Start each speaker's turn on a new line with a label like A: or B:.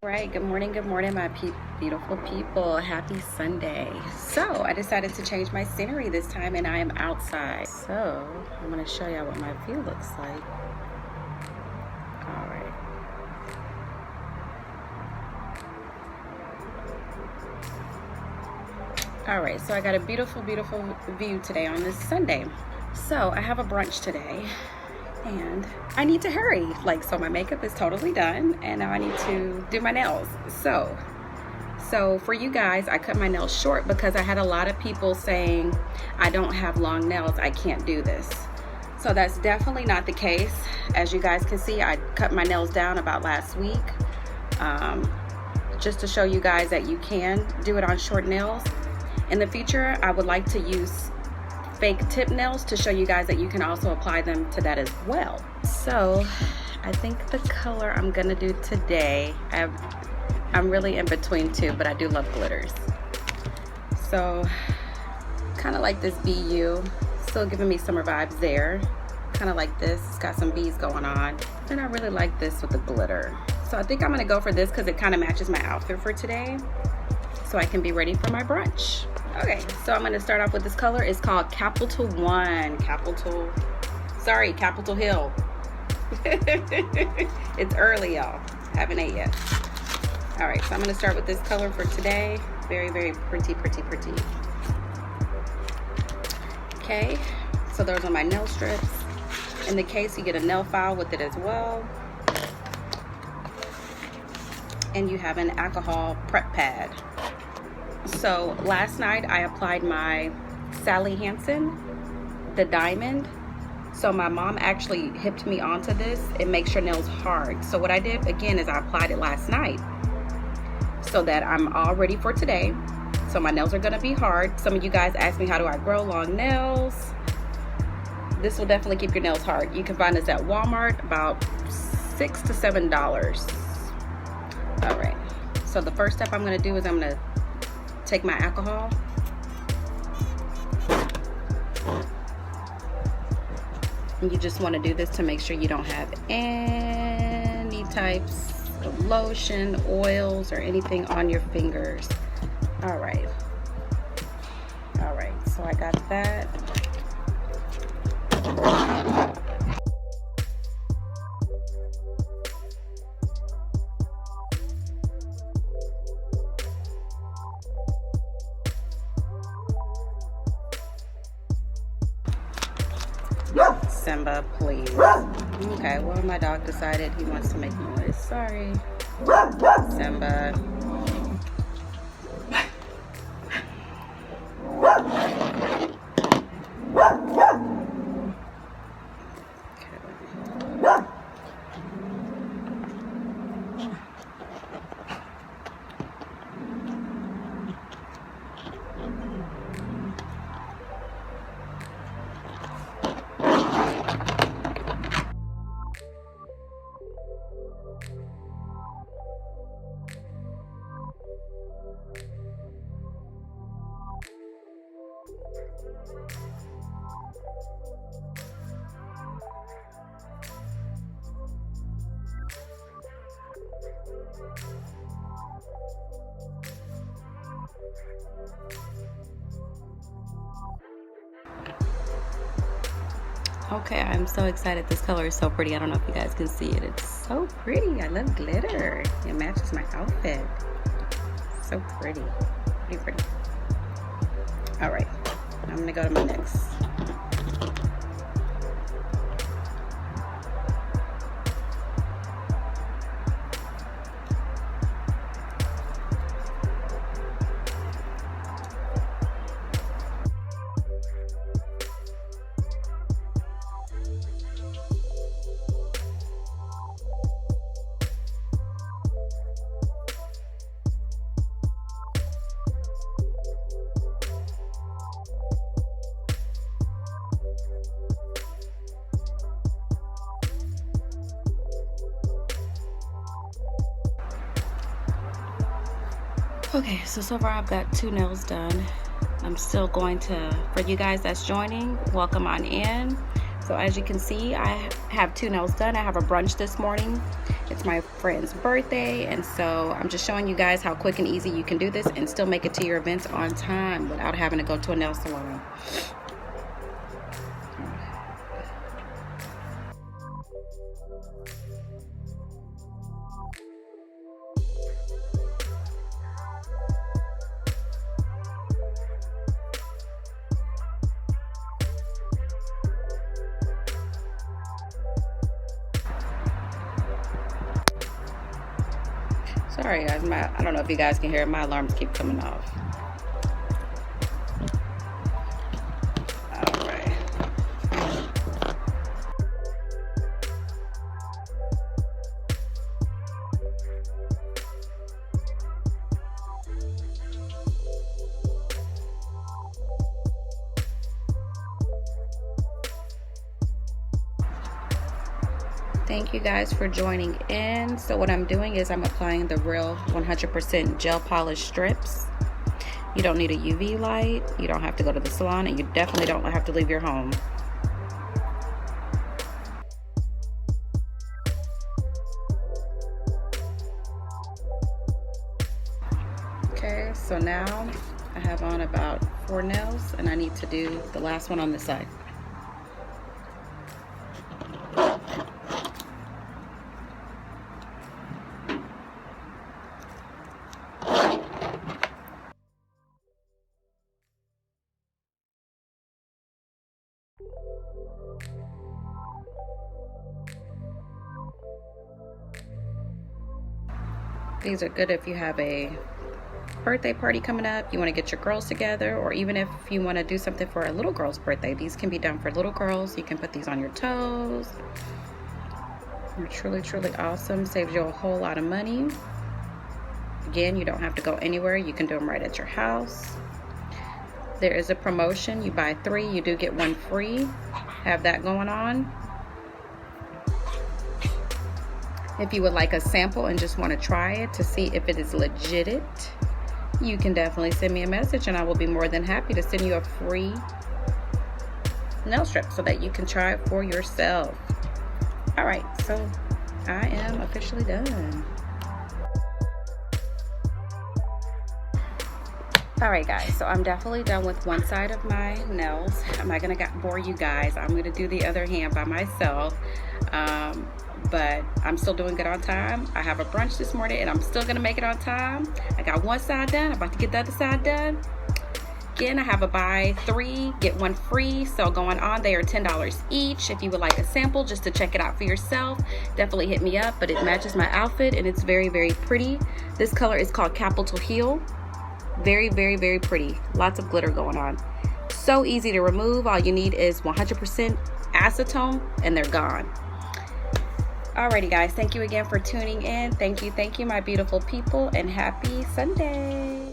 A: Right, good morning, my beautiful people. Happy Sunday. So, I decided to change my scenery this time and I am outside. So, I'm going to show y'all what my view looks like. All right. All right, so I got a beautiful view today on this Sunday. So, I have a brunch today and I need to hurry. So my makeup is totally done and now I need to do my nails. So for you guys, I cut my nails short because I had a lot of people saying I don't have long nails, I can't do this. So that's definitely not the case. As you guys can see, I cut my nails down about last week, just to show you guys that you can do it on short nails. In the future, I would like to use fake tip nails to show you guys that you can also apply them to that as well. So I think the color I'm gonna do today, I'm really in between two, but I do love glitters. So kind of like this BU, still giving me summer vibes there. Kind of like this, it's got some bees going on. And I really like this with the glitter. So I think I'm gonna go for this because it kind of matches my outfit for today, so I can be ready for my brunch. Okay, so I'm gonna start off with this color. It's called Capital One. Capitol Hill. It's early, y'all. Haven't ate yet. All right, so I'm gonna start with this color for today. Very pretty. Okay, so those are my nail strips. In the case, you get a nail file with it as well. And you have an alcohol prep pad. So last night I applied my Sally Hansen, the diamond. So my mom actually hipped me onto this. It makes your nails hard. So what I did again is I applied it last night so that I'm all ready for today. So my nails are gonna be hard. Some of you guys asked me, how do I grow long nails? This will definitely keep your nails hard. You can find this at Walmart, about $6 to $7. All right, so the first step I'm gonna do is I'm gonna take my alcohol and you just want to do this to make sure you don't have any types of lotion, oils, or anything on your fingers. All right, so I got that. Simba, please. Okay, well, my dog decided he wants to make noise. Sorry. Simba. Okay, I'm so excited. This color is so pretty. I don't know if you guys can see it. It's so pretty. I love glitter. It matches my outfit. So pretty. Pretty. All right, I'm gonna go to my next. Okay, so far I've got 2 nails done. I'm still going to, for you guys that's joining, welcome on in. So as you can see, I have 2 nails done. I have a brunch this morning. It's my friend's birthday, and so I'm just showing you guys how quick and easy you can do this and still make it to your events on time without having to go to a nail salon. Sorry guys, I don't know if you guys can hear it, my alarms keep coming off. Alright. Thank you guys for joining in. So what I'm doing is I'm applying the real 100% gel polish strips. You don't need a UV light, you don't have to go to the salon, and you definitely don't have to leave your home. Okay, so now I have on about 4 nails, and I need to do the last one on this side. These are good if you have a birthday party coming up, you want to get your girls together, or even if you want to do something for a little girl's birthday. These can be done for little girls. You can put these on your toes. They're truly, truly awesome. Saves you a whole lot of money. Again, you don't have to go anywhere. You can do them right at your house. There is a promotion. You buy 3, you do get 1 free. Have that going on. If you would like a sample and just want to try it to see if it is legit, you can definitely send me a message and I will be more than happy to send you a free nail strip so that you can try it for yourself. Alright, so I am officially done. Alright guys, so I'm definitely done with one side of my nails. I'm not going to bore you guys. I'm going to do the other hand by myself. But I'm still doing good on time. I have a brunch this morning and I'm still going to make it on time. I got one side done. I'm about to get the other side done. Again, I have a buy 3, get 1 free. So going on, they are $10 each. If you would like a sample just to check it out for yourself, definitely hit me up. But it matches my outfit and it's very, very pretty. This color is called Capitol Hill. Very, very, very pretty. Lots of glitter going on. So easy to remove. All you need is 100% acetone and they're gone. Alrighty guys, thank you again for tuning in. Thank you, my beautiful people, and happy Sunday.